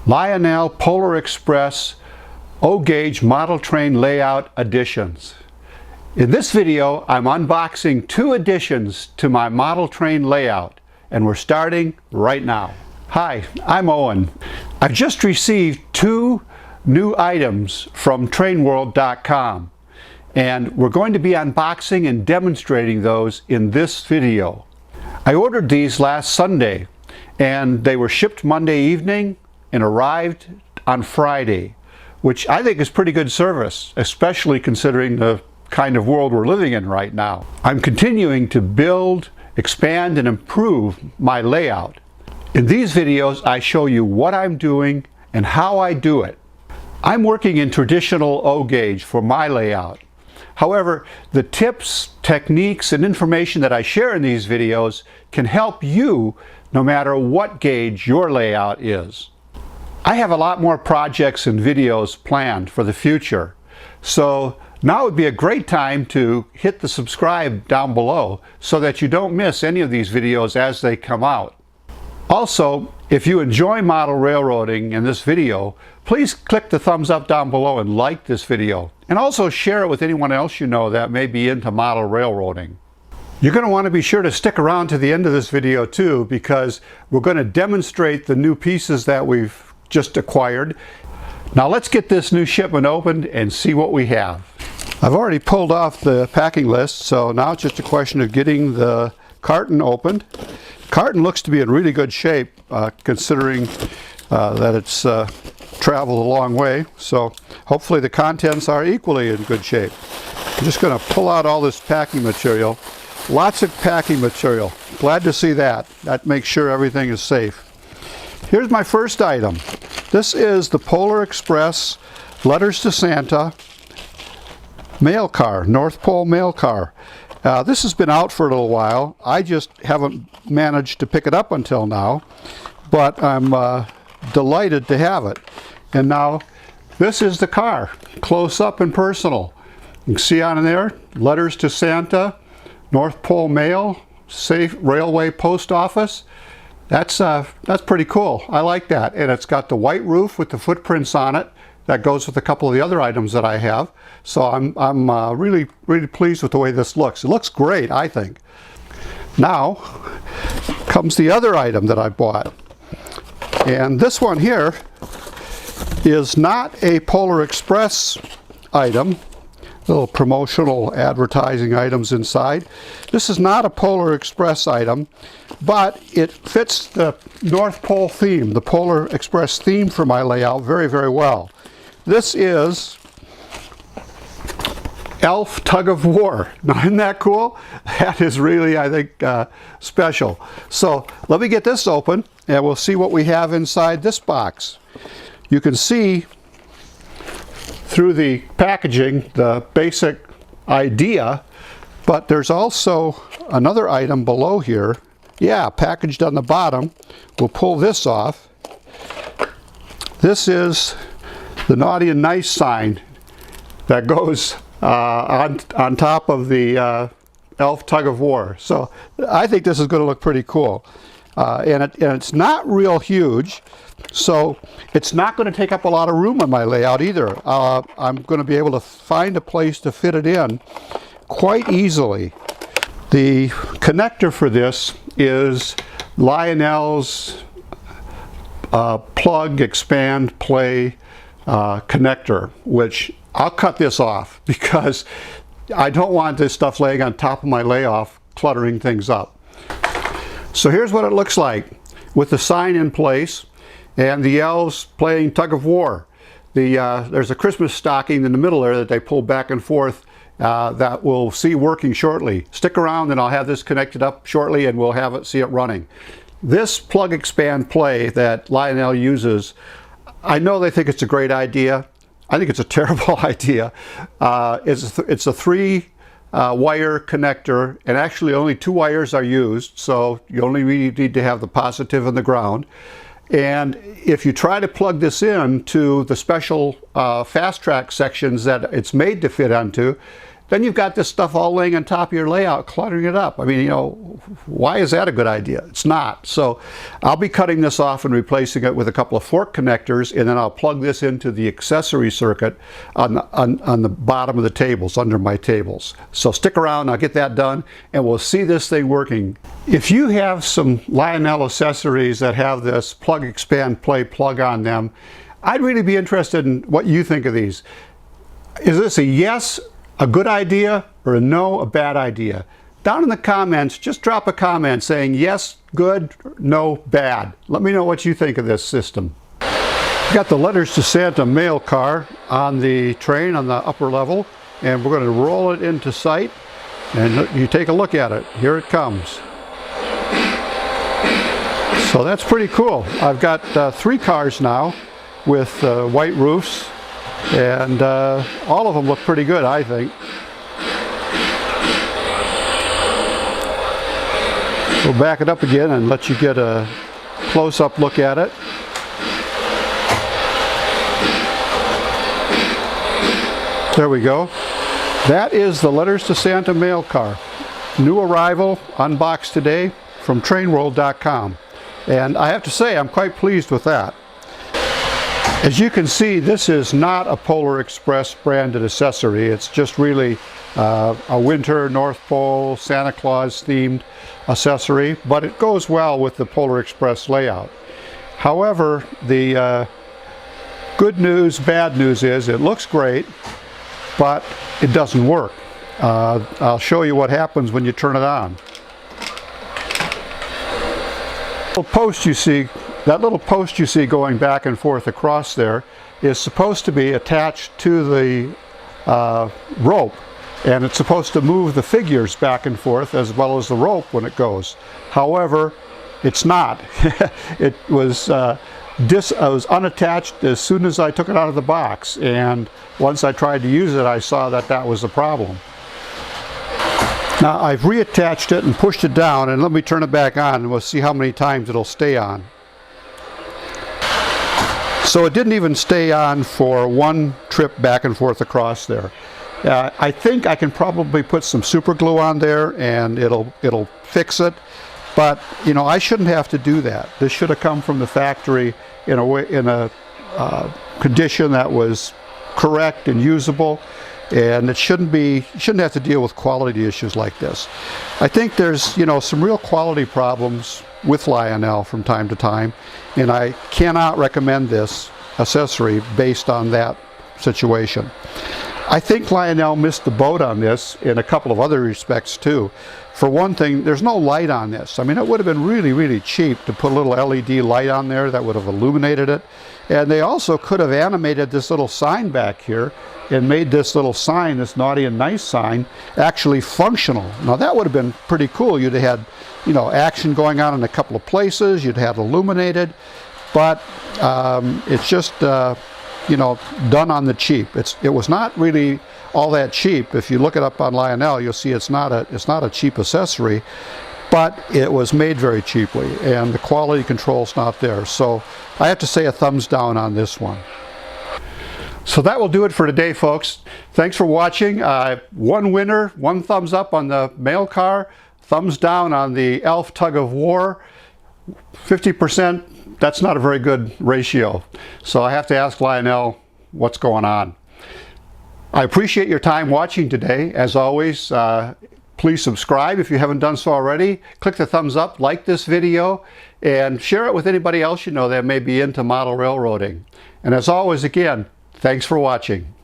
Lionel Polar Express O-Gauge Model Train Layout Additions. In this video, I'm unboxing two additions to my model train layout, and we're starting right now. Hi, I'm Owen. I've just received two new items from trainworld.com, and we're going to be unboxing and demonstrating those in this video. I ordered these last Sunday, and they were shipped Monday evening and arrived on Friday, which I think is pretty good service, especially considering the kind of world we're living in right now. I'm continuing to build, expand, and improve my layout. In these videos, I show you what I'm doing and how I do it. I'm working in traditional O-gauge for my layout. However, the tips, techniques, and information that I share in these videos can help you no matter what gauge your layout is. I have a lot more projects and videos planned for the future, so now would be a great time to hit the subscribe down below so that you don't miss any of these videos as they come out. Also, if you enjoy model railroading in this video, please click the thumbs up down below and like this video, and also share it with anyone else you know that may be into model railroading. You're going to want to be sure to stick around to the end of this video too, because we're going to demonstrate the new pieces that we've just acquired. Now let's get this new shipment opened and see what we have. I've already pulled off the packing list, so now it's just a question of getting the carton opened. The carton looks to be in really good shape considering that it's traveled a long way, so hopefully the contents are equally in good shape. I'm just going to pull out all this packing material. Lots of packing material. Glad to see that. That makes sure everything is safe. Here's my first item. This is the Polar Express Letters to Santa mail car, North Pole mail car. This has been out for a little while. I just haven't managed to pick it up until now, but I'm delighted to have it. And now this is the car, close up and personal. You can see on there, Letters to Santa, North Pole Mail, Safe Railway Post Office. That's pretty cool. I like that. And it's got the white roof with the footprints on it. That goes with a couple of the other items that I have. So I'm really pleased with the way this looks. It looks great, I think. Now comes the other item that I bought. And this one here is not a Polar Express item. Little promotional advertising items inside. This is not a Polar Express item, but it fits the North Pole theme, the Polar Express theme for my layout very, very well. This is Elf Tug-of-War. Now, isn't that cool? That is really, I think, special. So let me get this open and we'll see what we have inside this box. You can see through the packaging the basic idea, but there's also another item below here. Yeah, packaged on the bottom. We'll pull this off. This is the naughty and nice sign that goes on top of the Elf Tug-of-War. So I think this is going to look pretty cool. And it's not real huge, so it's not going to take up a lot of room on my layout either. I'm going to be able to find a place to fit it in quite easily. The connector for this is Lionel's plug, expand, play connector, which I'll cut this off because I don't want this stuff laying on top of my layoff cluttering things up. So here's what it looks like with the sign in place and the elves playing tug-of-war. There's a Christmas stocking in the middle there that they pull back and forth that we'll see working shortly. Stick around and I'll have this connected up shortly and we'll see it running. This plug, expand, play that Lionel uses, I know they think it's a great idea. I think it's a terrible idea. It's a three wire connector, and actually only two wires are used, so you only really need to have the positive and the ground. And if you try to plug this in to the special fast track sections that it's made to fit onto, then you've got this stuff all laying on top of your layout, cluttering it up. I mean, you know, why is that a good idea? It's not. So I'll be cutting this off and replacing it with a couple of fork connectors, and then I'll plug this into the accessory circuit on the bottom of the tables, under my tables. So stick around, I'll get that done, and we'll see this thing working. If you have some Lionel accessories that have this plug, expand, play plug on them, I'd really be interested in what you think of these. Is this a yes, a good idea, or a no, a bad idea? Down in the comments, just drop a comment saying yes, good, no, bad. Let me know what you think of this system. Got the Letters to Santa mail car on the train on the upper level, and we're going to roll it into sight, and you take a look at it. Here it comes. So that's pretty cool. I've got 3 cars now with white roofs, and all of them look pretty good, I think. We'll back it up again and let you get a close-up look at it. There we go. That is the Letters to Santa mail car. New arrival, unboxed today from trainworld.com. And I have to say, I'm quite pleased with that. As you can see, this is not a Polar Express branded accessory. It's just really a winter North Pole Santa Claus themed accessory, but it goes well with the Polar Express layout. However, the good news, bad news is it looks great, but it doesn't work. I'll show you what happens when you turn it on. That little post you see going back and forth across there is supposed to be attached to the rope, and it's supposed to move the figures back and forth as well as the rope when it goes. However, it's not. It was unattached as soon as I took it out of the box, and once I tried to use it, I saw that that was a problem. Now I've reattached it and pushed it down, and let me turn it back on and we'll see how many times it'll stay on. So it didn't even stay on for one trip back and forth across there. I think I can probably put some super glue on there and it'll fix it, but you know, I shouldn't have to do that. This should have come from the factory in a condition that was correct and usable, and it shouldn't have to deal with quality issues like this. I think there's, you know, some real quality problems with Lionel from time to time, and I cannot recommend this accessory based on that situation. I think Lionel missed the boat on this in a couple of other respects too. For one thing, there's no light on this. I mean, it would have been really, really cheap to put a little LED light on there that would have illuminated it. And they also could have animated this little sign back here and made this little sign, this naughty and nice sign, actually functional. Now that would have been pretty cool. You'd have had, you know, action going on in a couple of places. You'd have illuminated, but it's just, you know, done on the cheap. It was not really all that cheap. If you look it up on Lionel, you'll see it's not a cheap accessory, but it was made very cheaply, and the quality control's not there. So I have to say a thumbs down on this one. So that will do it for today, folks. Thanks for watching. One winner, one thumbs up on the mail car, thumbs down on the ELF tug-of-war. 50%, that's not a very good ratio. So I have to ask Lionel what's going on. I appreciate your time watching today. As always, please subscribe if you haven't done so already. Click the thumbs up, like this video, and share it with anybody else you know that may be into model railroading. And as always, again, thanks for watching.